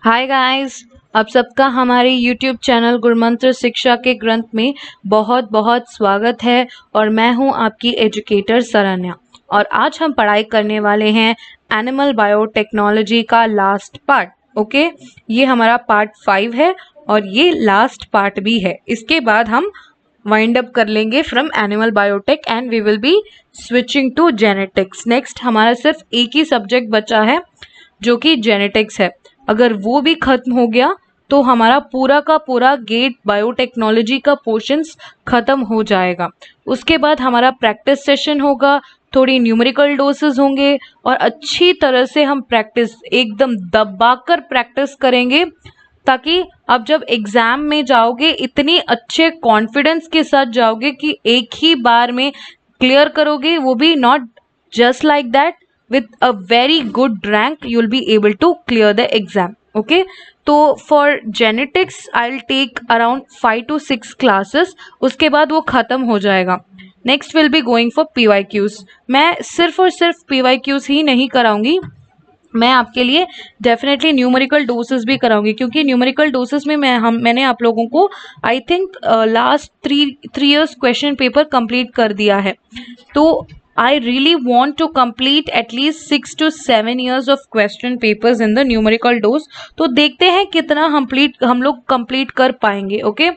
Hi guys. आप सबका हमारे YouTube चैनल गुरुमंत्र शिक्षा के ग्रंथ में बहुत बहुत स्वागत है और मैं हूं आपकी एजुकेटर सरन्या। और आज हम पढ़ाई करने वाले हैं एनिमल बायोटेक्नोलॉजी का लास्ट पार्ट। ओके, ये हमारा पार्ट 5 है और ये लास्ट पार्ट भी है। इसके बाद हम वाइंड अप कर लेंगे from animal biotech and we will be switching to genetics. Next हमारा सिर्फ एक ही सब्जेक्ट बचा है जो कि जेनेटिक्स है। अगर वो भी खत्म हो गया तो हमारा पूरा का पूरा गेट बायोटेक्नोलॉजी का पोर्शंस खत्म हो जाएगा। उसके बाद हमारा प्रैक्टिस सेशन होगा, थोड़ी न्यूमेरिकल डोसेस होंगे और अच्छी तरह से हम प्रैक्टिस एकदम दबाकर प्रैक्टिस करेंगे ताकि आप जब एग्जाम में जाओगे इतनी अच्छे कॉन्फिडेंस के साथ जाओगे कि एक ही बार में क्लियर करोगे, वो भी not just like that, with a very good rank you will be able to clear the exam. Okay, तो for genetics I'll take around 5 to 6 classes, उसके बाद वो ख़त्म हो जाएगा। Next will be going for PYQs। मैं सिर्फ और सिर्फ PYQs ही नहीं कराऊंगी, मैं आपके लिए डेफिनेटली न्यूमेरिकल डोसेस भी कराऊंगी, क्योंकि न्यूमेरिकल डोसेस में मैंने आप लोगों को I think last three years question paper complete कर दिया है। तो I really want to complete at least 6 to 7 years of question papers in the numerical dose। तो देखते हैं कितना हम लोग कंप्लीट कर पाएंगे। ओके,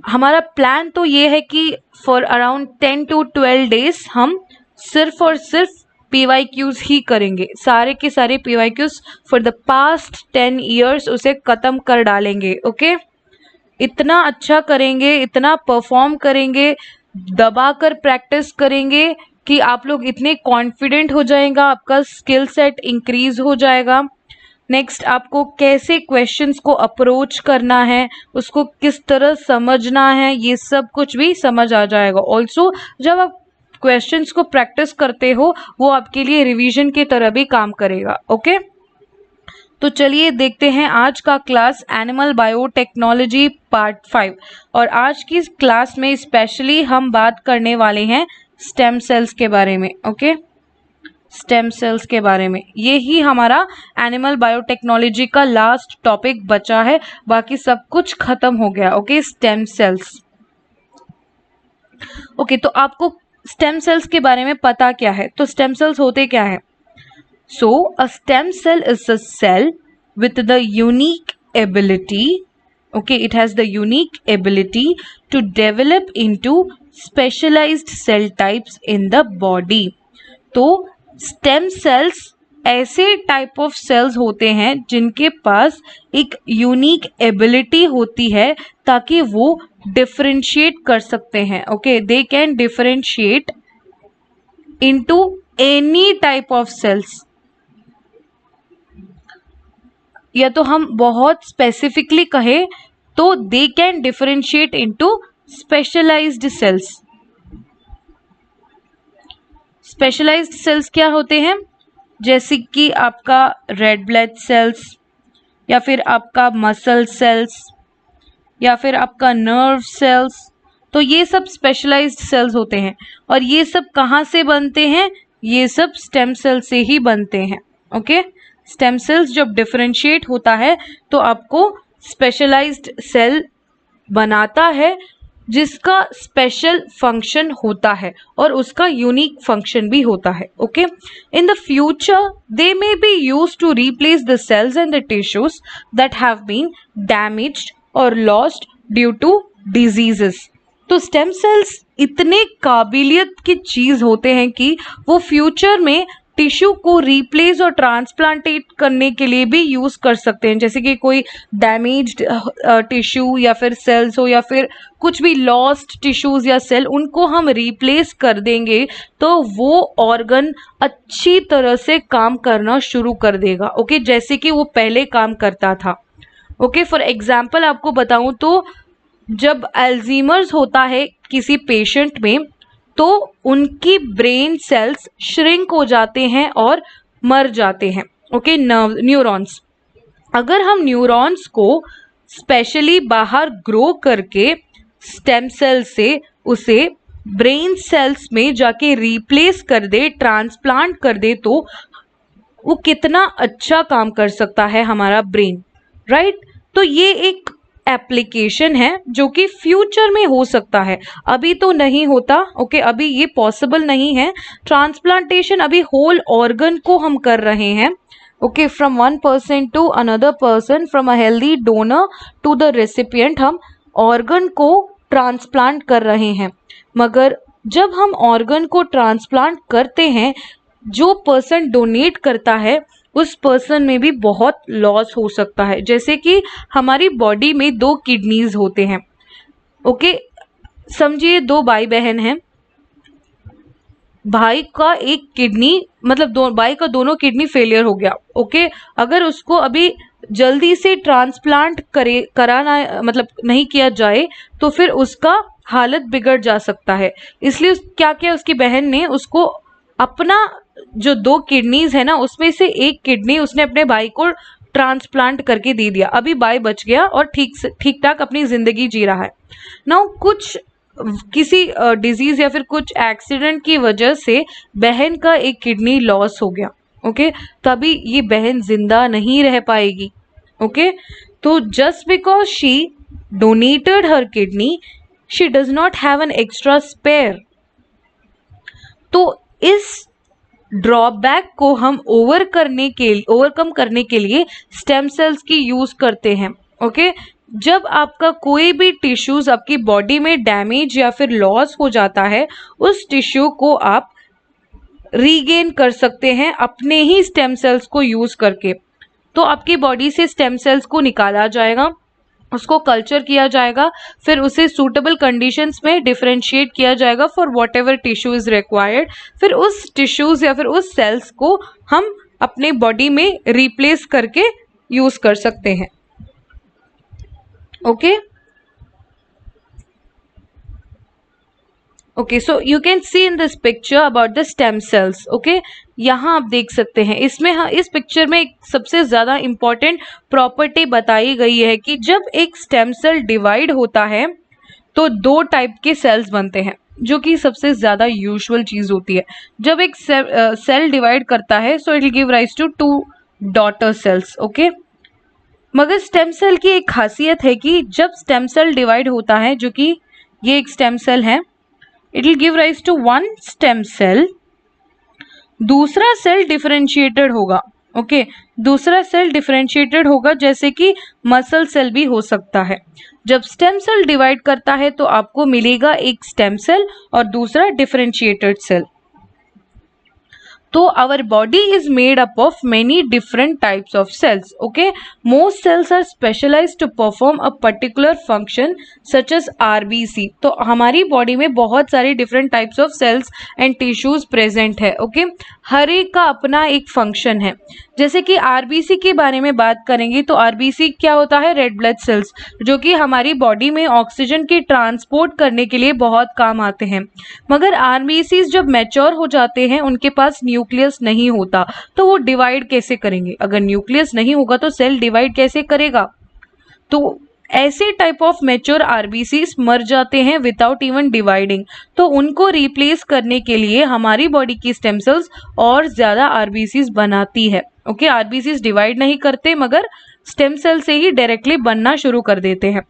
हमारा प्लान तो ये है कि फॉर अराउंड 10 to 12 days हम सिर्फ और सिर्फ PYQs ही करेंगे। सारे के सारे PYQs for the past 10 years उसे ख़त्म कर डालेंगे। ओके, इतना अच्छा करेंगे, इतना परफॉर्म करेंगे, दबाकर प्रैक्टिस करेंगे कि आप लोग इतने कॉन्फिडेंट हो जाएगा, आपका स्किल सेट इंक्रीज हो जाएगा। नेक्स्ट आपको कैसे क्वेश्चंस को अप्रोच करना है, उसको किस तरह समझना है, ये सब कुछ भी समझ आ जाएगा। ऑल्सो जब आप क्वेश्चंस को प्रैक्टिस करते हो वो आपके लिए रिवीजन की तरह भी काम करेगा। ओके, तो चलिए देखते हैं आज का क्लास एनिमल बायोटेक्नोलॉजी पार्ट 5। और आज की क्लास में स्पेशली हम बात करने वाले हैं स्टेम सेल्स के बारे में। ओके, स्टेम सेल्स के बारे में, ये ही हमारा एनिमल बायोटेक्नोलॉजी का लास्ट टॉपिक बचा है, बाकी सब कुछ खत्म हो गया। Okay, stem cells. ओके, तो आपको स्टेम सेल्स के बारे में पता क्या है? तो स्टेम सेल्स होते क्या है? So, a stem cell is a cell with the unique ability, okay, it has the unique ability to develop into specialized cell types in the body। तो stem cells ऐसे टाइप ऑफ सेल्स होते हैं जिनके पास एक unique ability होती है ताकि वो डिफरेंशिएट कर सकते हैं। Okay, they can differentiate into any type of cells, या तो हम बहुत स्पेसिफिकली कहें तो they can differentiate into specialized cells. Specialized cells क्या होते हैं? जैसे कि आपका रेड ब्लड सेल्स, या फिर आपका मसल सेल्स, या फिर आपका नर्व सेल्स। तो ये सब स्पेशलाइज्ड सेल्स होते हैं और ये सब कहाँ से बनते हैं? ये सब स्टेम सेल से ही बनते हैं। ओके, स्टेम सेल्स जब डिफरेंशिएट होता है तो आपको स्पेशलाइज्ड सेल बनाता है जिसका स्पेशल फंक्शन होता है और उसका यूनिक फंक्शन भी होता है। Okay, in the future they may be used to replace the cells and the tissues that have been damaged और लॉस्ट ड्यू टू डिजीजेस। तो स्टेम सेल्स इतने काबिलियत की चीज होते हैं कि वो फ्यूचर में टिश्यू को रिप्लेस और ट्रांसप्लांटेट करने के लिए भी यूज कर सकते हैं। जैसे कि कोई डैमेज्ड टिश्यू या फिर सेल्स हो या फिर कुछ भी लॉस्ट टिश्यूज या सेल, उनको हम रिप्लेस कर देंगे तो वो ऑर्गन अच्छी तरह से काम करना शुरू कर देगा। ओके, जैसे कि वो पहले काम करता था। ओके, फॉर एग्जाम्पल आपको बताऊं तो जब अल्जीमर्स होता है किसी पेशेंट में तो उनकी ब्रेन सेल्स श्रिंक हो जाते हैं और मर जाते हैं। ओके, न्यूरॉन्स, अगर हम न्यूरॉन्स को स्पेशली बाहर ग्रो करके स्टेम सेल से उसे ब्रेन सेल्स में जाके रिप्लेस कर दे, ट्रांसप्लांट कर दे, तो वो कितना अच्छा काम कर सकता है हमारा ब्रेन, राइट। तो ये एक एप्लीकेशन है जो कि फ्यूचर में हो सकता है, अभी तो नहीं होता, ओके, अभी ये पॉसिबल नहीं है। ट्रांसप्लांटेशन अभी होल ऑर्गन को हम कर रहे हैं, okay, from one person to another person, from a healthy donor to the recipient, हम ऑर्गन को ट्रांसप्लांट कर रहे हैं। मगर जब हम ऑर्गन को ट्रांसप्लांट करते हैं, जो पर्सन डोनेट करता है उस पर्सन में भी बहुत लॉस हो सकता है। जैसे कि हमारी बॉडी में 2 किडनीज होते हैं, ओके, समझिए 2 भाई बहन हैं, भाई का एक किडनी मतलब भाई का दोनों किडनी फेलियर हो गया, ओके। अगर उसको अभी जल्दी से ट्रांसप्लांट कराना मतलब नहीं किया जाए तो फिर उसका हालत बिगड़ जा सकता है। इसलिए क्या किया उसकी बहन ने, उसको अपना जो 2 किडनीज है ना उसमें से एक किडनी उसने अपने भाई को ट्रांसप्लांट करके दे दिया। अभी भाई बच गया और ठीक ठाक अपनी जिंदगी जी रहा है। नाउ कुछ किसी डिजीज या फिर कुछ एक्सीडेंट की वजह से बहन का एक किडनी लॉस हो गया, ओके, तभी ये बहन जिंदा नहीं रह पाएगी, ओके। तो just because she donated her kidney, she does not have an extra spare. तो इस ड्रॉबैक को हम ओवरकम करने के लिए स्टेम सेल्स की यूज करते हैं, ओके। जब आपका कोई भी टिश्यूज आपकी बॉडी में डैमेज या फिर लॉस हो जाता है, उस टिश्यू को आप रीगेन कर सकते हैं अपने ही स्टेम सेल्स को यूज करके। तो आपकी बॉडी से स्टेम सेल्स को निकाला जाएगा, उसको कल्चर किया जाएगा, फिर उसे सूटेबल कंडीशंस में डिफरेंशिएट किया जाएगा for what ever tissue is required. फिर उस टिश्यूज या फिर उस सेल्स को हम अपने बॉडी में रिप्लेस करके यूज कर सकते हैं, okay. Okay, so you can see in this picture about the stem cells, okay. यहाँ आप देख सकते हैं, इसमें इस पिक्चर में एक सबसे ज़्यादा इम्पॉर्टेंट प्रॉपर्टी बताई गई है कि जब एक स्टेम सेल डिवाइड होता है तो 2 टाइप के सेल्स बनते हैं, जो कि सबसे ज़्यादा यूजुअल चीज़ होती है। जब एक सेल डिवाइड करता है so it will give rise to 2 daughter cells, okay. मगर स्टेम सेल की एक खासियत है कि जब स्टेम सेल डिवाइड होता है, जो कि ये एक स्टेम सेल है, it will give rise to 1 stem cell, दूसरा सेल डिफरेंशिएटेड होगा, ओके, दूसरा सेल डिफरेंशिएटेड होगा, जैसे कि मसल सेल भी हो सकता है। जब स्टेम सेल डिवाइड करता है तो आपको मिलेगा एक स्टेम सेल और दूसरा डिफरेंशिएटेड सेल। तो our body is made up of many different types of cells, okay. Most cells are specialized to perform a particular function such as RBC। तो हमारी बॉडी में बहुत सारे different types of cells and tissues present है, okay। हर एक का अपना एक फंक्शन है। जैसे कि RBC के बारे में बात करेंगे तो RBC क्या होता है, रेड ब्लड सेल्स, जो कि हमारी बॉडी में ऑक्सीजन की ट्रांसपोर्ट करने के लिए बहुत काम आते हैं। मगर RBCs जब मैच्योर हो जाते हैं उनके पास न्यूक्लियस नहीं होता, तो वो डिवाइड कैसे करेंगे? अगर न्यूक्लियस नहीं होगा तो सेल डिवाइड कैसे करेगा? तो ऐसे टाइप ऑफ मैच्योर आरबीसीज मर जाते हैं विदाउट इवन डिवाइडिंग। तो उनको रिप्लेस करने के लिए हमारी बॉडी की स्टेम सेल्स और ज्यादा आरबीसीज बनाती है, ओके। आरबीसीज डिवाइड नहीं करते मगर स्टेम सेल से ही डायरेक्टली बनना शुरू कर देते हैं,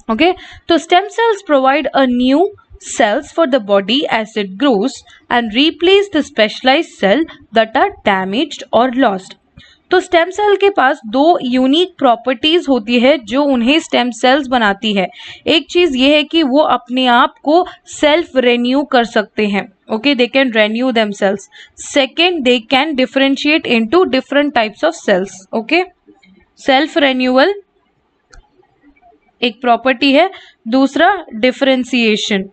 ओके। तो stem cells provide a new cells for the body as it grows and replace the specialized cell that are damaged or lost। तो स्टेम सेल के पास 2 यूनिक प्रॉपर्टीज होती है जो उन्हें स्टेम सेल्स बनाती है। एक चीज ये है कि वो अपने आप को सेल्फ रेन्यू कर सकते हैं, okay, they can renew themselves. Second, they can differentiate into different types of cells, okay. Self renewal एक प्रॉपर्टी है, दूसरा डिफरेंशिएशन।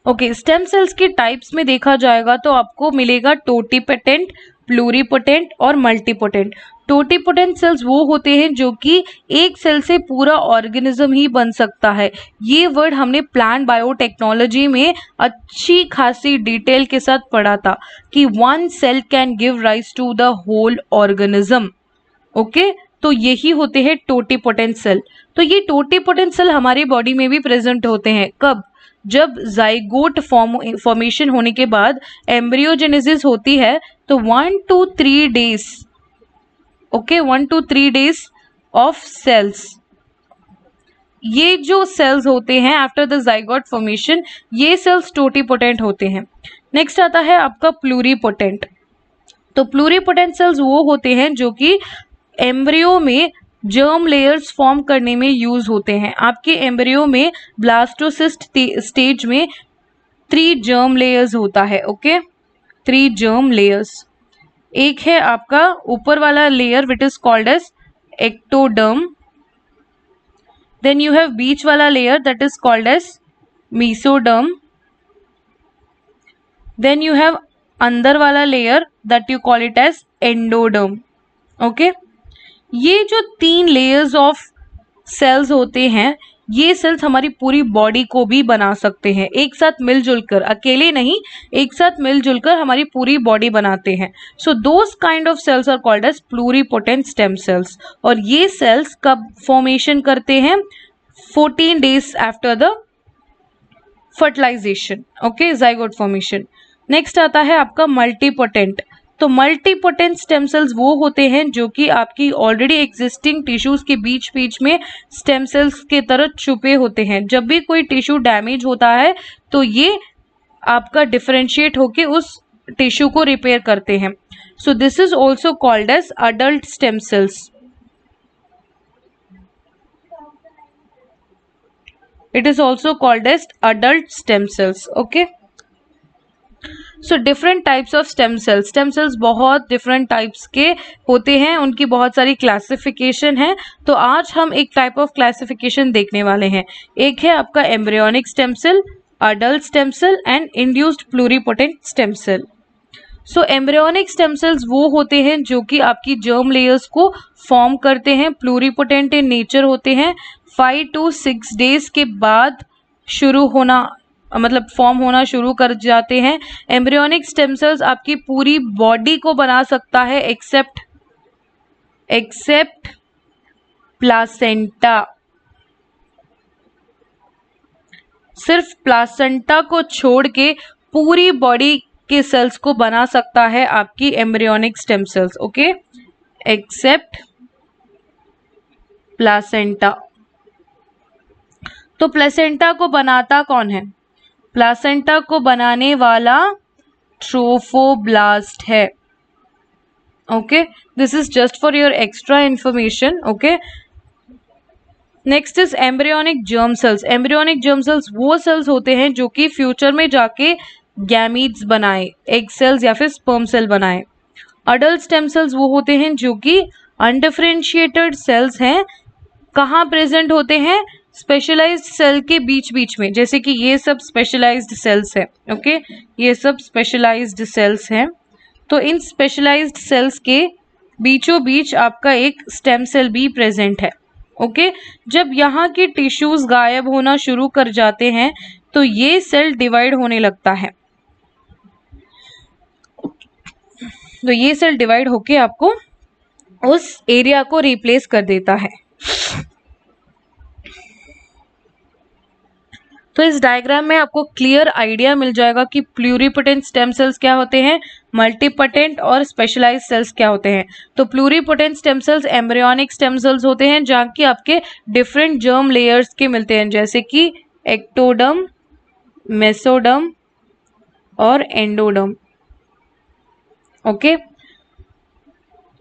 ओके, स्टेम सेल्स के टाइप्स में देखा जाएगा तो आपको मिलेगा टोटिपोटेंट, प्लूरिपोटेंट और मल्टीपोटेंट। टोटिपोटेंट सेल्स वो होते हैं जो कि एक सेल से पूरा ऑर्गेनिज्म ही बन सकता है। ये वर्ड हमने प्लांट बायोटेक्नोलॉजी में अच्छी खासी डिटेल के साथ पढ़ा था कि 1 cell can give rise to the whole organism, okay. तो यही होते हैं टोटिपोटेंट सेल। तो ये टोटिपोटेंट सेल हमारी बॉडी में भी प्रेजेंट होते हैं। कब? जब जाइगोट फॉर्मेशन होने के बाद एम्ब्रियोजेनेसिस होती है तो 1 to 3 days, okay, 1 to 3 days of cells, ये जो सेल्स होते हैं आफ्टर द जाइगोट फॉर्मेशन, ये सेल्स टोटिपोटेंट होते हैं। नेक्स्ट आता है आपका प्लूरिपोटेंट। तो प्लूरिपोटेंट सेल्स वो होते हैं जो कि एम्ब्रियो में जर्म लेयर्स फॉर्म करने में यूज होते हैं। आपके एम्ब्रियो में ब्लास्टोसिस्ट स्टेज में 3 जर्म लेयर्स होता है, ओके, 3 जर्म लेयर्स। एक है आपका ऊपर वाला layer which is called as ectoderm, then you have बीच वाला layer that is called as mesoderm, then you have अंदर वाला layer that you call it as endoderm, okay. ये जो 3 लेयर्स ऑफ सेल्स होते हैं, ये सेल्स हमारी पूरी बॉडी को भी बना सकते हैं, एक साथ मिलजुल कर, अकेले नहीं, एक साथ मिलजुल कर हमारी पूरी बॉडी बनाते हैं। So those kind of cells are called as pluripotent stem cells. और ये सेल्स कब फॉर्मेशन करते हैं? 14 days after the fertilization, okay, zygote formation. Next आता है आपका मल्टीपोटेंट। तो मल्टीपोटेंट स्टेम सेल्स वो होते हैं जो कि आपकी ऑलरेडी एग्जिस्टिंग टिश्यूज के बीच बीच में स्टेम सेल्स के तरह छुपे होते हैं। जब भी कोई टिश्यू डैमेज होता है तो ये आपका डिफरेंशिएट होके उस टिश्यू को रिपेयर करते हैं। So this is also called as adult stem cells. It is also called as adult stem cells, okay. So different types of stem cells. Stem cells बहुत डिफरेंट टाइप्स के होते हैं, उनकी बहुत सारी क्लासिफिकेशन है। तो आज हम एक टाइप ऑफ क्लासिफिकेशन देखने वाले हैं। एक है आपका embryonic stem cell, adult stem cell and induced pluripotent stem cell. So embryonic stem cells वो होते हैं जो कि आपकी जर्म लेयर्स को फॉर्म करते हैं, प्लूरिपोटेंट इन नेचर होते हैं। 5 to 6 days के बाद शुरू होना, मतलब फॉर्म होना शुरू कर जाते हैं। एम्ब्रियोनिक स्टेम सेल्स आपकी पूरी बॉडी को बना सकता है एक्सेप्ट प्लासेंटा। सिर्फ प्लासेंटा को छोड़ के पूरी बॉडी के सेल्स को बना सकता है आपकी embryonic stem cells, okay, except placenta. तो प्लेसेंटा को बनाता कौन है? प्लासेंटा को बनाने वाला ट्रोफोब्लास्ट है, okay. This is just for your extra information, okay. Next is embryonic germ cells. Embryonic germ cells वो सेल्स होते हैं जो कि फ्यूचर में जाके गैमीट्स बनाए, एग सेल्स या फिर स्पर्म सेल बनाए। अडल्ट स्टेम सेल्स वो होते हैं जो कि अनडिफरेंशिएटेड सेल्स हैं। कहाँ प्रेजेंट होते हैं? स्पेशलाइज्ड सेल के बीच बीच में, जैसे कि ये सब स्पेशलाइज्ड सेल्स है, ओके, ये सब स्पेशलाइज्ड सेल्स हैं। तो इन स्पेशलाइज्ड सेल्स के बीचों बीच आपका एक स्टेम सेल भी प्रेजेंट है, ओके। जब यहाँ की टिश्यूज गायब होना शुरू कर जाते हैं तो ये सेल डिवाइड होने लगता है। तो ये सेल डिवाइड होके आपको उस एरिया को रिप्लेस कर देता है। तो इस डायग्राम में आपको क्लियर आइडिया मिल जाएगा कि प्लूरिपोटेंट स्टेम सेल्स क्या होते हैं, मल्टीपोटेंट और स्पेशलाइज्ड सेल्स क्या होते हैं। तो pluripotent stem sales embryonic stem sales होते हैं जहाँ की आपके डिफरेंट जर्म लेयर्स के मिलते हैं, जैसे कि एक्टोडर्म, मेसोडर्म और एंडोडर्म, ओके।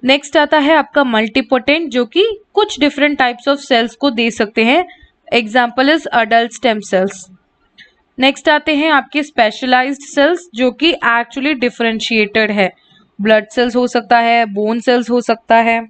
नेक्स्ट आता है आपका मल्टीपोटेंट, जो कि कुछ डिफरेंट टाइप्स ऑफ सेल्स को दे सकते हैं। Example is adult stem sales. Next आते हैं आपके स्पेशलाइज्ड सेल्स जो कि एक्चुअली डिफरेंशिएटेड है। ब्लड सेल्स हो सकता है, बोन सेल्स हो सकता है।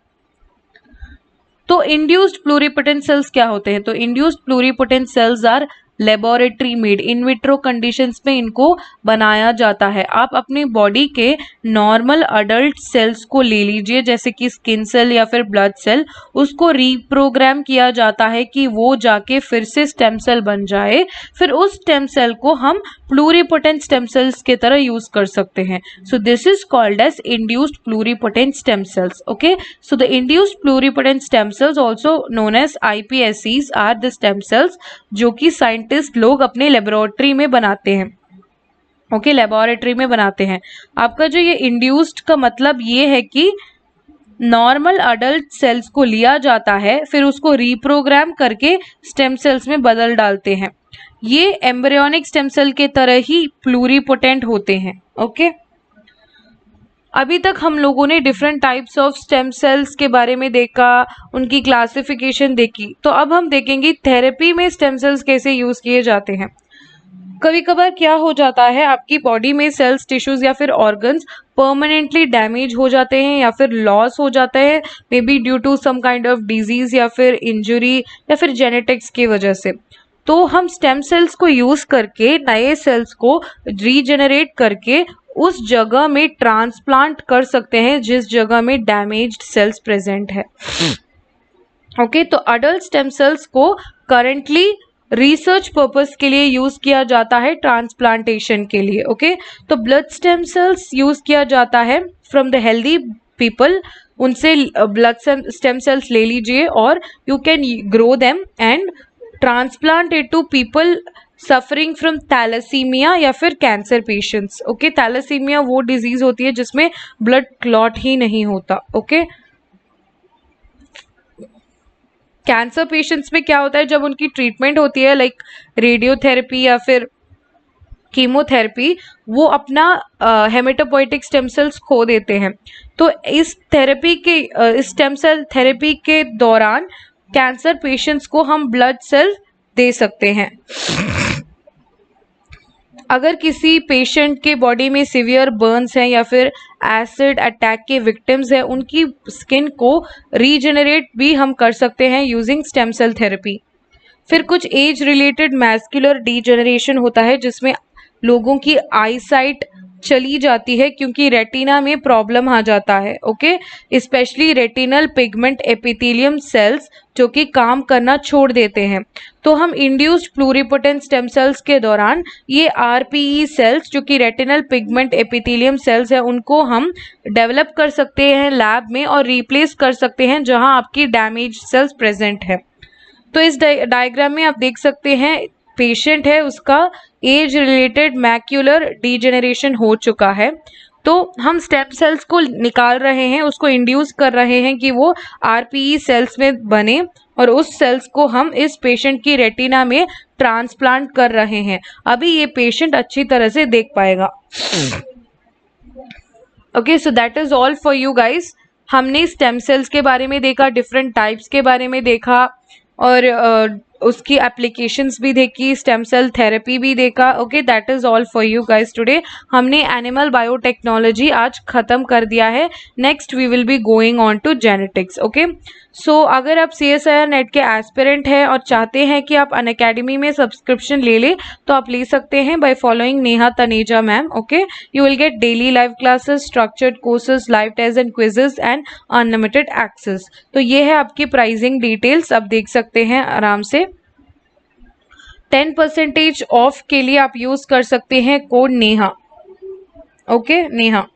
तो इंड्यूस्ड प्लूरिपोटेंट सेल्स क्या होते हैं? तो induced pluripotent cells are laboratory made, in vitro conditions में इनको बनाया जाता है। आप अपनी बॉडी के नॉर्मल अडल्ट सेल्स को ले लीजिए, जैसे कि स्किन सेल या फिर ब्लड सेल, उसको रीप्रोग्राम किया जाता है कि वो जाके फिर से स्टेम सेल बन जाए। फिर उस स्टेम सेल को हम प्लूरिपोटेंट स्टेम सेल्स के तरह यूज कर सकते हैं। So this is called as induced pluripotent stem cells, okay. So the induced pluripotent stem cells, also known as IPSCs, are the stem cells जो कि साइंटिफिक साइंटिस्ट लोग अपने लेबोरेटरी में बनाते हैं। ओके, लेबोरेटरी में बनाते हैं। आपका जो ये इंड्यूस्ड का मतलब ये है कि नॉर्मल अडल्ट सेल्स को लिया जाता है, फिर उसको रीप्रोग्राम करके स्टेम सेल्स में बदल डालते हैं। ये एम्ब्रियोनिक स्टेम सेल के तरह ही प्लूरीपोटेंट होते हैं। ओके, अभी तक हम लोगों ने different types of stem cells के बारे में देखा, उनकी क्लासिफिकेशन देखी। तो अब हम देखेंगे थेरेपी में स्टेम सेल्स कैसे यूज किए जाते हैं। कभी कभार क्या हो जाता है, आपकी बॉडी में सेल्स, टिश्यूज या फिर ऑर्गन्स परमानेंटली डैमेज हो जाते हैं या फिर लॉस हो जाता है, may be due to some kind of disease या फिर इंजरी या फिर जेनेटिक्स की वजह से। तो हम स्टेम सेल्स को यूज करके नए सेल्स को रीजेनरेट करके उस जगह में ट्रांसप्लांट कर सकते हैं जिस जगह में डैमेज्ड सेल्स प्रेजेंट है। ओके, तो अडल्ट स्टेम सेल्स को करंटली रिसर्च पर्पस के लिए यूज किया जाता है, ट्रांसप्लांटेशन के लिए। ओके, तो ब्लड स्टेम सेल्स यूज किया जाता है फ्रॉम द हेल्दी पीपल, उनसे ब्लड स्टेम सेल्स ले लीजिए और you can grow them and transplant it to people suffering from thalassemia या फिर कैंसर पेशेंट्स। ओके, थैलेसीमिया वो डिजीज होती है जिसमें ब्लड क्लॉट ही नहीं होता। ओके, कैंसर पेशेंट्स में क्या होता है, जब उनकी ट्रीटमेंट होती है लाइक रेडियोथेरेपी या फिर कीमोथेरेपी, वो अपना हेमेटोपोइटिक स्टेम सेल्स खो देते हैं। तो इस थेरेपी के इस स्टेम सेल थेरेपी के दौरान कैंसर पेशेंट्स को हम ब्लड सेल दे सकते हैं। अगर किसी पेशेंट के बॉडी में सीवियर बर्न्स हैं या फिर एसिड अटैक के विक्टिम्स हैं, उनकी स्किन को रीजेनरेट भी हम कर सकते हैं यूजिंग स्टेम सेल थेरेपी। फिर कुछ एज रिलेटेड मैस्कुलर डीजेनरेशन होता है जिसमें लोगों की आईसाइट चली जाती है क्योंकि रेटिना में प्रॉब्लम आ जाता है। Okay, specially retinal pigment epithelium cells जो कि काम करना छोड़ देते हैं। तो हम इंड्यूस्ड प्लूरिपोटेंट स्टेम सेल्स के दौरान ये आरपीई सेल्स जो कि रेटिनल पिगमेंट एपिथेलियम सेल्स है, उनको हम डेवलप कर सकते हैं लैब में और रिप्लेस कर सकते हैं जहां आपकी डैमेज सेल्स प्रेजेंट है। तो इस डायग्राम में आप देख सकते हैं, पेशेंट है, उसका एज रिलेटेड मैक्यूलर डीजेनरेशन हो चुका है। तो हम स्टेम सेल्स को निकाल रहे हैं, उसको इंड्यूस कर रहे हैं कि वो आरपीई सेल्स में बने और उस सेल्स को हम इस पेशेंट की रेटिना में ट्रांसप्लांट कर रहे हैं। अभी ये पेशेंट अच्छी तरह से देख पाएगा। Okay, so that is all for you guys. हमने स्टेम सेल्स के बारे में देखा, डिफरेंट टाइप्स के बारे में देखा और उसकी एप्लीकेशंस भी देखी, स्टेम सेल थेरेपी भी देखा। Okay, that is all for you guys today. हमने एनिमल बायोटेक्नोलॉजी आज खत्म कर दिया है। Next we will be going on to genetics. Okay, so अगर आप CSIR नेट के एस्पिरेंट हैं और चाहते हैं कि आप अनअकैडमी में सब्सक्रिप्शन ले लें, तो आप ले सकते हैं by following Neha Taneja ma'am. Okay, you will get daily live classes, structured courses, live test and quizzes and unlimited access. तो ये है आपकी प्राइसिंग डिटेल्स, आप देख सकते हैं आराम से। 10% ऑफ के लिए आप यूज कर सकते हैं code Neha. Okay, Neha.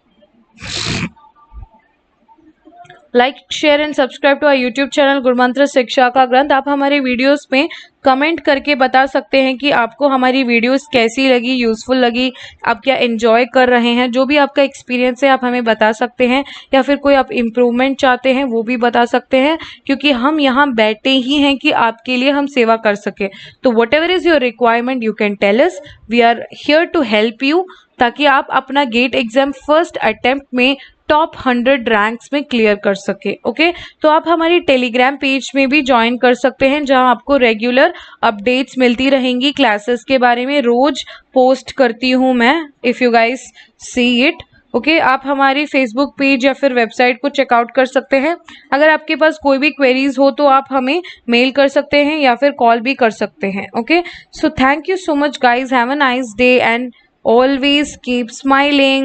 Like, share and subscribe to our YouTube channel गुरुमंत्र शिक्षा का ग्रंथ। आप हमारे वीडियोस में कमेंट करके बता सकते हैं कि आपको हमारी वीडियोस कैसी लगी, यूजफुल लगी, आप क्या एंजॉय कर रहे हैं। जो भी आपका एक्सपीरियंस है आप हमें बता सकते हैं, या फिर कोई आप इम्प्रूवमेंट चाहते हैं वो भी बता सकते हैं, क्योंकि हम यहाँ बैठे ही हैं कि आपके लिए हम सेवा कर सके। तो whatever is your requirement you can tell us, we are here to help you, ताकि आप अपना गेट एग्जाम फर्स्ट अटेम्प्ट में टॉप 100 रैंक्स में क्लियर कर सके। ओके, तो आप हमारी टेलीग्राम पेज में भी ज्वाइन कर सकते हैं जहां आपको रेगुलर अपडेट्स मिलती रहेंगी क्लासेस के बारे में। रोज पोस्ट करती हूं मैं, if you guys see it. Okay, आप हमारी फेसबुक पेज या फिर वेबसाइट को चेकआउट कर सकते हैं। अगर आपके पास कोई भी क्वेरीज हो तो आप हमें मेल कर सकते हैं या फिर कॉल भी कर सकते हैं। Okay, so thank you so much guys, have a nice day and always keep smiling.